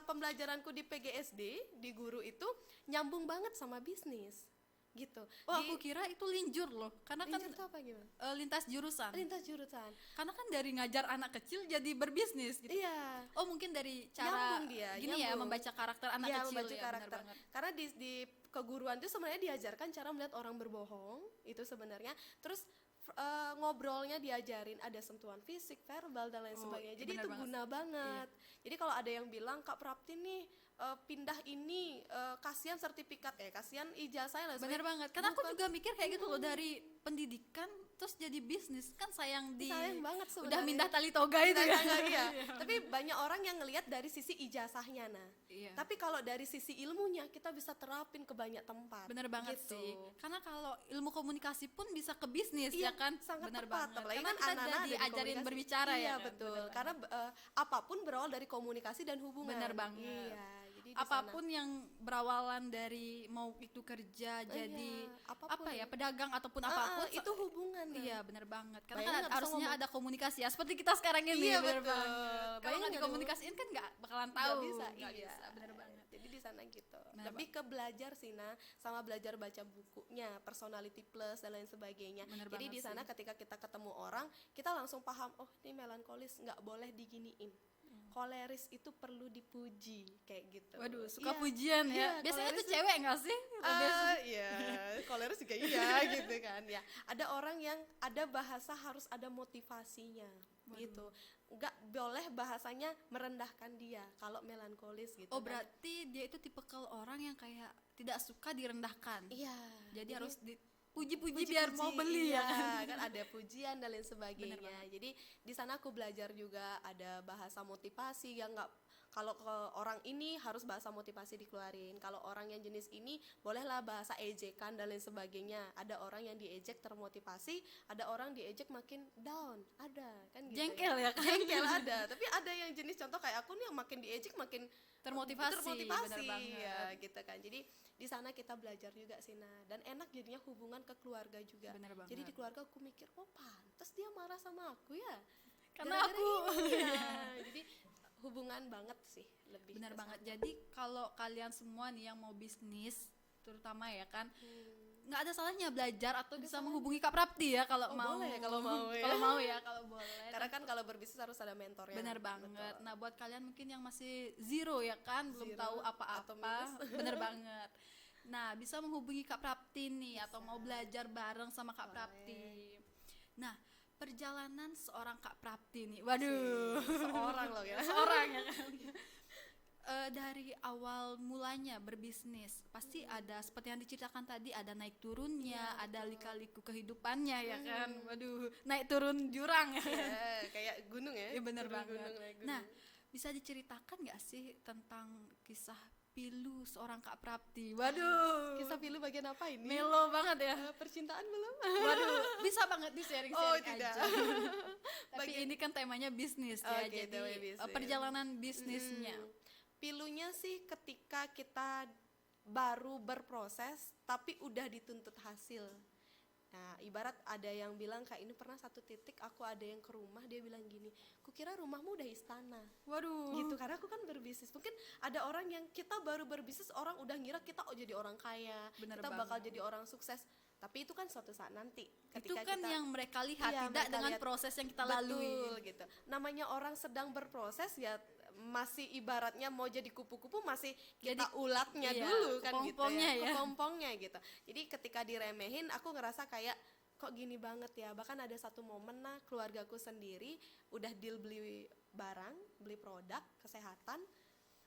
pembelajaranku di PGSD di guru itu nyambung banget sama bisnis. gitu. Oh, aku kira itu linjur loh, karena kan Linjur tuh apa gimana? lintas jurusan. Lintas jurusan. Karena kan dari ngajar anak kecil jadi berbisnis gitu. Iya. Oh, mungkin dari cara Nyambung dia, gini ya, nyambung. membaca karakter anak Iya, kecil membaca ya, karakter. benar banget. Karena di keguruan itu sebenarnya diajarkan cara melihat orang berbohong itu sebenarnya. Terus ngobrolnya diajarin, ada sentuhan fisik, verbal dan lain Oh, sebagainya. iya, Jadi benar itu banget. guna banget. Jadi kalau ada yang bilang Kak Prapti nih pindah ini kasihan sertifikat kasihan ijazah lah. Bener banget, karena aku juga mikir kayak gitu loh, dari pendidikan terus jadi bisnis kan sayang sayang banget udah sebenarnya. mindah tali toga itu ya. Iya. Tapi banyak orang yang ngelihat dari sisi ijazahnya Iya. Tapi kalau dari sisi ilmunya kita bisa terapin ke banyak tempat. Bener banget gitu. sih, karena kalau ilmu komunikasi pun bisa ke bisnis Iya, ya kan. sangat Bener tepat. banget, Apalagi karena kan kita anak-anak ada di diajarin komunikasi. berbicara Iya, ya kan? betul. Bener Karena apapun berawal dari komunikasi dan hubungan. Bener banget. Iya, jadi di apapun yang berawalan dari mau itu kerja sana. jadi Iya, apapun. apa ya, pedagang ataupun Ah, apapun itu hubungan. iya bener banget, karena Bayangin kan nggak bisa harusnya ngomong. ada komunikasi ya, seperti kita sekarang ini. Iya, bener betul. banget. Kalau Bayangin nggak nggak dikomunikasiin kan nggak bakalan Nggak tahu. bisa, Nggak iya. bisa, bener banget. Jadi di sana gitu. Bener Lebih ke belajar sih sama belajar baca bukunya, personality plus dan lain sebagainya. Bener Jadi banget di sana sih. ketika kita ketemu orang, kita langsung paham, oh ini melankolis nggak boleh diginiin. Koleris itu perlu dipuji kayak gitu. Waduh, suka Iya. pujian ya. Iya, Biasanya koleris tuh cewek nggak sih? Iya, koleris juga iya gitu kan ya. Ada orang yang ada bahasa harus ada motivasinya gitu. Nggak boleh bahasanya merendahkan dia kalau melankolis gitu. Oh, kan. berarti dia itu tipikal orang yang kayak tidak suka direndahkan. Iya. Jadi harus dipuji-puji biar mau beli iya, ya. kan ada pujian dan lain sebagainya. Jadi di sana aku belajar juga ada bahasa motivasi yang nggak, kalau ke orang ini harus bahasa motivasi dikeluarin, kalau orang yang jenis ini bolehlah bahasa ejekan dan lain sebagainya. Ada orang yang diejek termotivasi, ada orang diejek makin down, ada kan gitu. Jengkel ya kan? Jengkel ada, tapi ada yang jenis contoh kayak aku nih yang makin diejek makin Termotivasi, bener banget. ya gitu kan. Jadi di sana kita belajar juga sih dan enak jadinya hubungan ke keluarga juga. Bener banget. Jadi di keluarga aku mikir, oh pantas dia marah sama aku ya, Karena gara-gara aku ini ya. Jadi hubungan banget sih lebih bener ke banget. sana. Jadi kalau kalian semua nih yang mau bisnis terutama ya kan, nggak ada salahnya belajar atau bisa menghubungi Kak Prapti ya kalau Oh, mau. boleh, kalau mau ya. Kalau mau ya, kalau boleh. Karena kan kalau berbisnis harus ada mentornya. Bener banget. Betul. Nah, buat kalian mungkin yang masih zero ya kan, belum Zero tahu atau apa-apa, minus. bener banget. Nah, bisa menghubungi Kak Prapti nih atau mau belajar bareng sama Kak Boleh. Prapti. Nah, perjalanan seorang Kak Prapti nih, waduh, Seorang loh ya. seorang ya kan. Dari awal mulanya berbisnis pasti ada seperti yang diceritakan tadi, ada naik turunnya, ada lika-liku kehidupannya ya kan. Waduh, naik turun jurang ya. Ya, kayak gunung ya. Iya, bener Turun banget. gunung, naik gunung. Nah, bisa diceritakan nggak sih tentang kisah pilu seorang Kak Prapti? Waduh, Kisah pilu bagian apa ini? melo banget ya. Percintaan belum? Waduh, bisa banget di sharing Oh, tidak. aja. Tapi ini kan temanya bisnis ya, Oke, jadi temanya bisnis. perjalanan bisnisnya. Pilunya sih ketika kita baru berproses tapi udah dituntut hasil. Nah, ibarat ada yang bilang kayak ini, pernah satu titik aku ada yang ke rumah, dia bilang gini, kukira rumahmu udah istana. Waduh, Gitu, karena aku kan berbisnis. Mungkin ada orang yang kita baru berbisnis, orang udah ngira kita jadi orang kaya, Bener kita bakal banget. jadi orang sukses. Tapi itu kan suatu saat nanti. itu Ketika kan kita, yang mereka lihat, Iya, tidak mereka dengan lihat. proses yang kita betul lalui. gitu. Namanya orang sedang berproses ya, masih ibaratnya mau jadi kupu-kupu masih kita Jadi, ulatnya iya, dulu kan gitu kepompongnya ya. kepompongnya gitu. Jadi ketika diremehin aku ngerasa kayak kok gini banget ya. Bahkan ada satu momen keluargaku sendiri udah deal beli barang, beli produk kesehatan,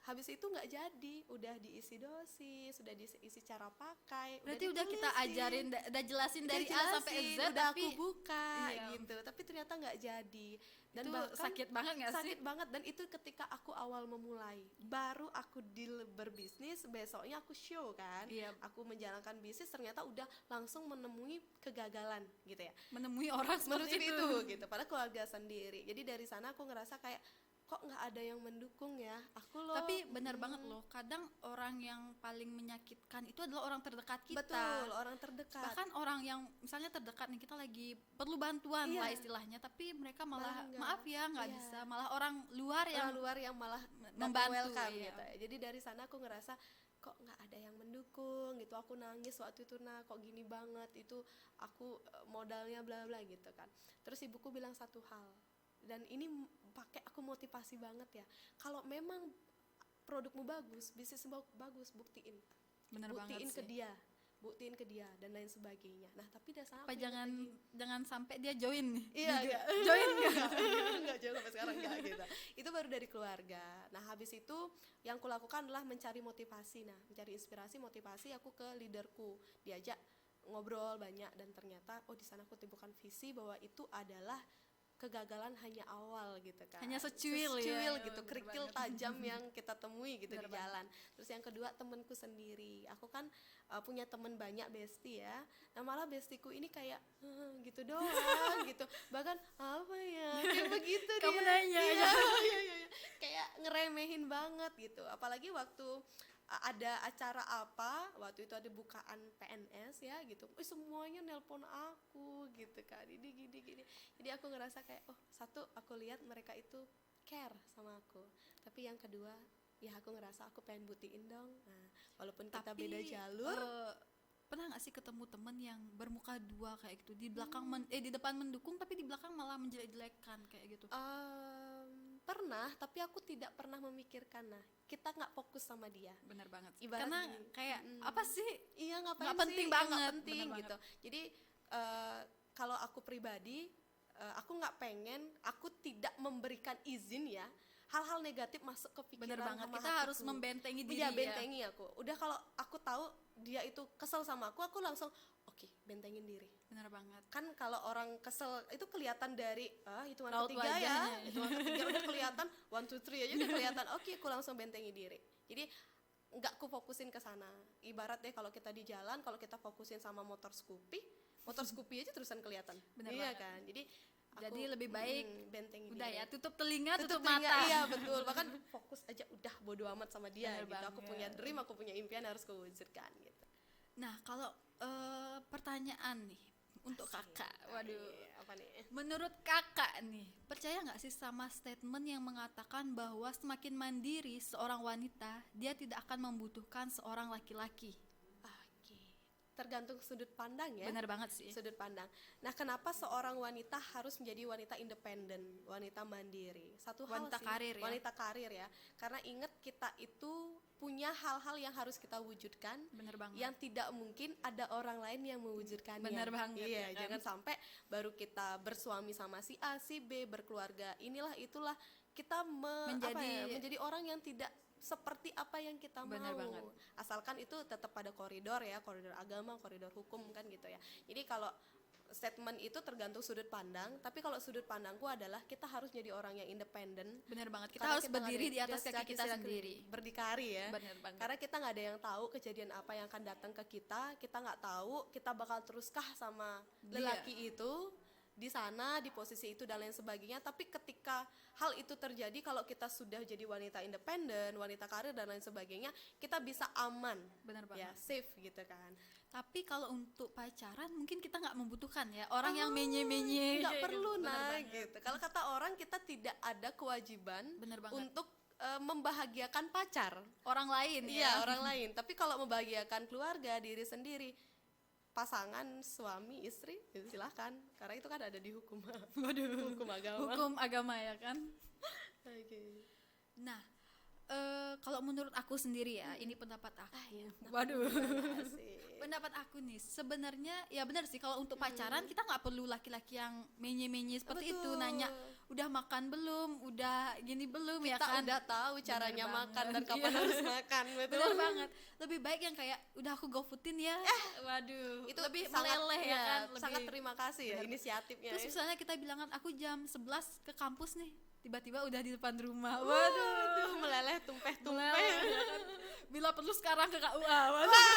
habis itu nggak jadi, udah diisi dosis, sudah diisi cara pakai, Berarti udah kita ditulisin. ajarin, udah jelasin dari Udah A sampai Z, jelasin, udah tapi aku buka Iya. gitu, tapi ternyata nggak jadi. Dan itu bahkan sakit banget nggak sih? sakit banget. Dan itu ketika aku awal memulai, baru aku deal berbisnis, besoknya aku show kan, Iya. aku menjalankan bisnis, ternyata udah langsung menemui kegagalan gitu ya, Menemui orang menurut seperti itu gitu, pada keluarga sendiri. Jadi dari sana aku ngerasa kayak kok nggak ada yang mendukung ya aku loh. Tapi benar banget loh, kadang orang yang paling menyakitkan itu adalah orang terdekat kita. betul, orang terdekat. Bahkan orang yang misalnya terdekat nih, kita lagi perlu bantuan Iya. lah istilahnya, tapi mereka malah Malah nggak. maaf ya nggak Iya. bisa, malah orang luar yang orang luar yang malah membantu, welcome iya. gitu. Jadi dari sana aku ngerasa kok nggak ada yang mendukung dukung gitu, aku nangis waktu itu, nah kok gini banget, itu aku modalnya bla bla gitu kan. Terus ibuku bilang satu hal, dan ini pakai aku motivasi banget ya, kalau memang produkmu bagus, bisnismu bagus, buktiin Bener banget buktiin ke sih. dia, buktiin ke dia dan lain sebagainya. Nah tapi dasarnya Apa jangan sampai dia join nih. iya enggak Join enggak? enggak jauh sampai sekarang enggak gitu. Itu baru dari keluarga. Nah habis itu yang kulakukan adalah mencari motivasi. Nah mencari inspirasi, motivasi, aku ke leaderku, diajak ngobrol banyak, dan ternyata di sana aku timbulkan visi bahwa itu adalah kegagalan hanya awal gitu kan, Hanya secuil ya. gitu, Bener kerikil banget. tajam yang kita temui gitu Bener di jalan. Terus yang kedua temenku sendiri, aku kan punya temen banyak bestie ya, nah malah bestieku ini kayak gitu doang gitu, bahkan apa ya kayak begitu Kamu dia. nanya Iya, ya. iya. Kayak ngeremehin banget gitu, apalagi waktu ada acara apa, waktu itu ada bukaan PNS ya gitu, semuanya nelpon aku gitu kan, ini gini. Jadi aku ngerasa kayak satu, aku lihat mereka itu care sama aku, tapi yang kedua ya aku ngerasa aku pengen buktiin dong. Nah walaupun kita beda jalur. Pernah nggak sih ketemu temen yang bermuka dua kayak gitu, di belakang di depan mendukung tapi di belakang malah menjelek-jelekan kayak gitu? Pernah, tapi aku tidak pernah memikirkan, nah kita nggak fokus sama dia. Bener banget. Ibarat Karena gini, kayak apa sih? Iya ngapain Nggak sih? penting Iya, banget, nggak penting bener gitu. Jadi kalau aku pribadi, aku nggak pengen, aku tidak memberikan izin ya hal-hal negatif masuk ke pikiran. Bener banget. sama Kita harus hatiku. membentengi diri Iya, ya. bentengi aku. Udah kalau aku tahu dia itu kesel sama aku langsung oke, bentengin diri. Bener banget. Kan kalau orang kesel itu kelihatan dari hitungan Raut ketiga ya, wajahnya. hitungan ketiga udah kelihatan, 1 2 3 aja udah kelihatan. Oke, aku langsung bentengi diri. Jadi nggak ku fokusin ke sana. Ibarat deh kalau kita di jalan, kalau kita fokusin sama motor Scoopy aja terusan kelihatan. Bener Iya banget. kan. Jadi lebih baik bentengin udah diri. ya, tutup telinga, tutup telinga, mata. iya betul, bahkan fokus aja udah bodo amat sama dia Bener gitu. Aku banget. punya dream, aku punya impian, harus kewujudkan gitu. Nah, kalau pertanyaan nih untuk kakak, waduh, Apa nih? menurut kakak nih, percaya nggak sih sama statement yang mengatakan bahwa semakin mandiri seorang wanita, dia tidak akan membutuhkan seorang laki-laki? Oke, tergantung sudut pandang ya. Benar banget sih. Sudut pandang. Nah, kenapa seorang wanita harus menjadi wanita independen, wanita mandiri? Satu hal Wanita sih, karir ya. wanita karir ya. Karena ingat, kita itu punya hal-hal yang harus kita wujudkan, Bener banget. yang tidak mungkin ada orang lain yang mewujudkannya. Bener banget, Iya, ya kan? jangan sampai baru kita bersuami sama si A, si B, berkeluarga, inilah itulah, kita menjadi orang yang tidak seperti apa yang kita Bener mau. banget. Asalkan itu tetap pada koridor ya, koridor agama, koridor hukum kan gitu ya. Jadi kalau statement itu tergantung sudut pandang, tapi kalau sudut pandangku adalah kita harus jadi orang yang independen. Bener banget. Kita Karena harus nggak berdiri ada- di atas kaki kita sendiri. berdikari ya. Bener banget. Karena kita nggak ada yang tahu kejadian apa yang akan datang ke kita nggak tahu kita bakal teruskah sama Dia. lelaki itu di sana, di posisi itu dan lain sebagainya. Tapi ketika hal itu terjadi, kalau kita sudah jadi wanita independen, wanita karir dan lain sebagainya, kita bisa aman, Bener ya banget. safe gitu kan. Tapi kalau untuk pacaran mungkin kita nggak membutuhkan ya orang yang menye-menye. Nggak kayak perlu gitu. Bener nah banget. gitu. Kalau kata orang, kita tidak ada kewajiban Bener banget. untuk membahagiakan pacar. Orang lain Iya, ya. orang lain. Tapi kalau membahagiakan keluarga, diri sendiri, pasangan, suami, istri, ya silahkan. Karena itu kan ada di hukum. Waduh. Hukum agama. Hukum agama ya kan. Oke. Nah, kalau menurut aku sendiri ya, ini pendapat aku. Iya, Waduh. asik. Pendapat aku nih, sebenarnya ya benar sih, kalau untuk pacaran kita nggak perlu laki-laki yang menye-menye seperti itu, Betul. nanya udah makan belum, udah gini belum, ya Kita kan. udah tahu caranya Bener makan banget. dan kapan Iya. harus makan, betul. Bener banget. Lebih baik yang kayak udah aku GoFoodin ya. Waduh. Itu lebih sangat, meleleh ya kan. sangat Lebih. terima kasih ya Bener. inisiatifnya. Terus ya. misalnya kita bilangan aku jam 11 ke kampus nih, tiba-tiba udah di depan rumah. Waduh, meleleh tumpeh-tumpeh. Meleleh, ya kan? Bila perlu sekarang ke KUA. Waduh.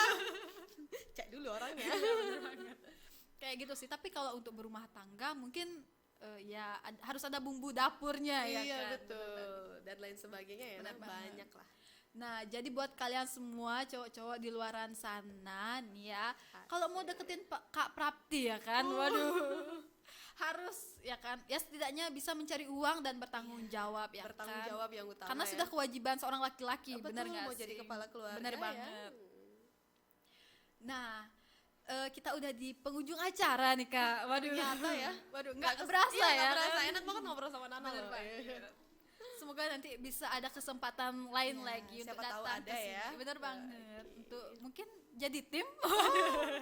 Cek dulu orangnya. Bener banget. Kayak gitu sih. Tapi kalau untuk berumah tangga mungkin harus ada bumbu dapurnya ya Iya kan. betul, dan lain sebagainya ya. Bener Nah, banget. banyak lah. Nah, jadi buat kalian semua cowok-cowok di luaran sana nih ya, kalau mau deketin Kak Prapti ya kan, waduh, harus ya kan, ya setidaknya bisa mencari uang dan bertanggung jawab ya Bertanggung kan. jawab yang utama. Karena ya. sudah kewajiban seorang laki-laki, Betul, bener nggak mau sih? jadi kepala keluarga Bener ya. banget. Nah, kita udah di penghujung acara nih Kak. Waduh, Ternyata ya. Waduh, nggak berasa Iya, ya. nggak berasa. kan? Enak banget ngobrol sama Nana Bener loh. banget. Semoga nanti bisa ada kesempatan lain Ya, lagi untuk siapa tahu datang ada ke sini. ya. Bener banget. Untuk mungkin jadi tim.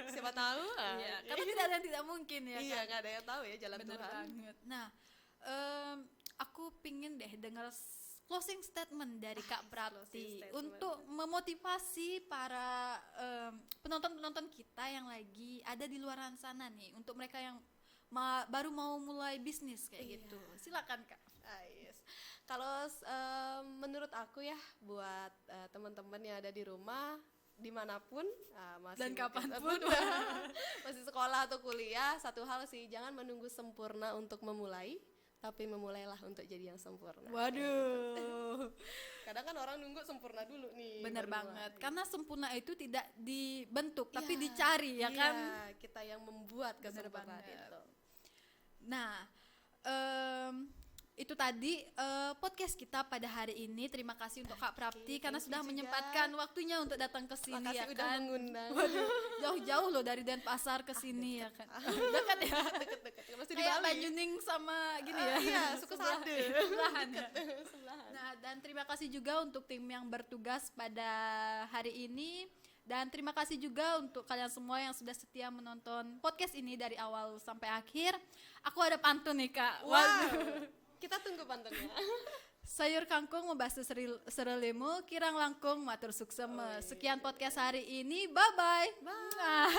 Siapa tahu? Iya, karena tidak ada yang tidak mungkin ya Iya, kan. nggak ada yang tahu ya jalan Bener Tuhan. banget. Nah, aku pingin deh dengar closing statement dari Kak Prapti closing statement. untuk memotivasi para penonton-penonton kita yang lagi ada di luar sana nih, untuk mereka yang baru mau mulai bisnis kayak Iya. gitu. Silakan Kak. Yes. Kalau menurut aku ya, buat teman-teman yang ada di rumah dimanapun masih Dan kapanpun. masih sekolah atau kuliah, satu hal sih, jangan menunggu sempurna untuk memulai, tapi memulailah untuk jadi yang sempurna. Waduh. Kadang kan orang nunggu sempurna dulu nih. Bener baru banget. mulai. Karena sempurna itu tidak dibentuk tapi Iya, dicari ya iya, kan. kita yang membuat Bener kesempurnaan banget. itu. Nah, itu tadi podcast kita pada hari ini. Terima kasih untuk Kak Prapti karena thank you sudah juga. menyempatkan waktunya untuk datang ke sini Makasih ya udah kan. mengundang. Waduh, jauh-jauh loh dari Denpasar ke sini ya kan. Dekat ya. Deket-deket, masih di Kayak Bali. Banyuning sama gini ya. Iya, Sukasade. Sebelahan ya. Sebelahan. Nah, dan terima kasih juga untuk tim yang bertugas pada hari ini. Dan terima kasih juga untuk kalian semua yang sudah setia menonton podcast ini dari awal sampai akhir. Aku ada pantun nih Kak. Wow. Kita tunggu pantunnya. Sayur kangkung membahas serelimu, kirang langkung matur sukseme. Sekian podcast hari ini. Bye-bye. Bye.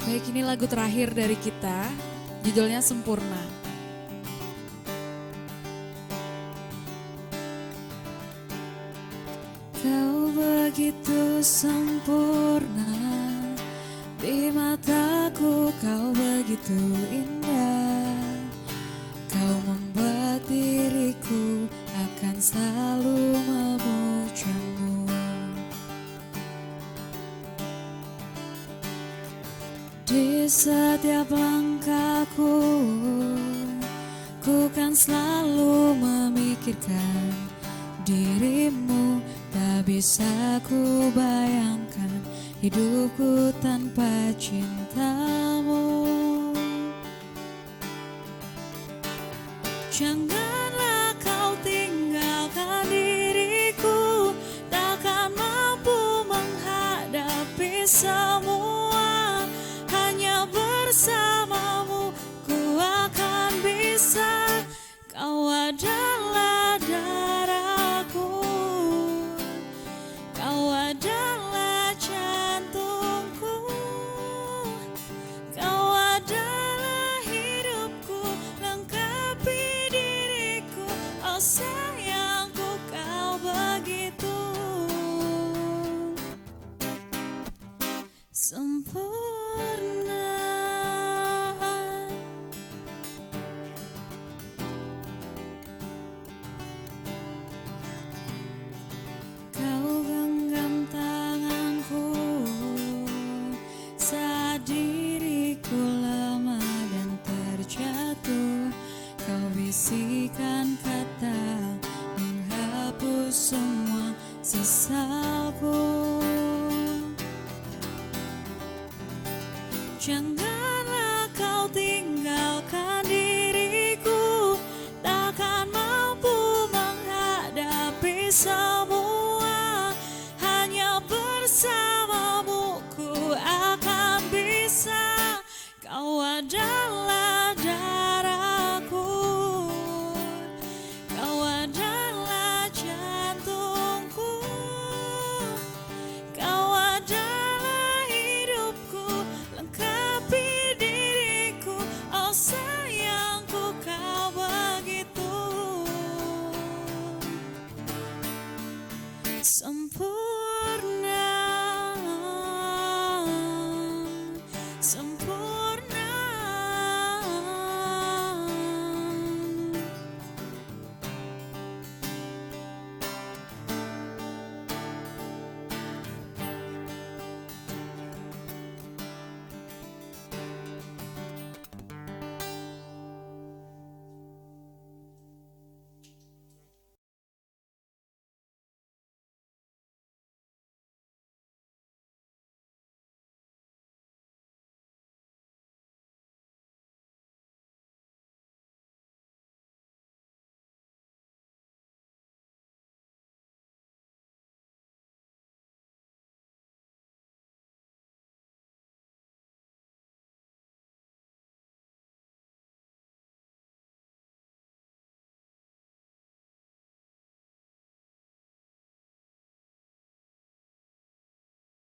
Baik, ini lagu terakhir dari kita, judulnya Sempurna. Kau begitu sempurna, di mataku kau begitu indah. Kau membuat diriku akan selalu memujamu. Di setiap langkahku, ku kan selalu memikirkan dirimu. Tak bisa ku bayangkan hidupku tanpa cintamu. Janganlah kau tinggalkan diriku, takkan mampu menghadapi semua. Hanya bersamamu ku akan bisa. Kau adalah darahku, kau adalah jantungku, kau adalah hidupku, lengkapi diriku. Oh sayangku, kau begitu sempurna. Kau genggam tanganku saat diriku lemah dan terjatuh. Kau bisikan kata menghapus semua sesalku. Janganlah kau tinggalkan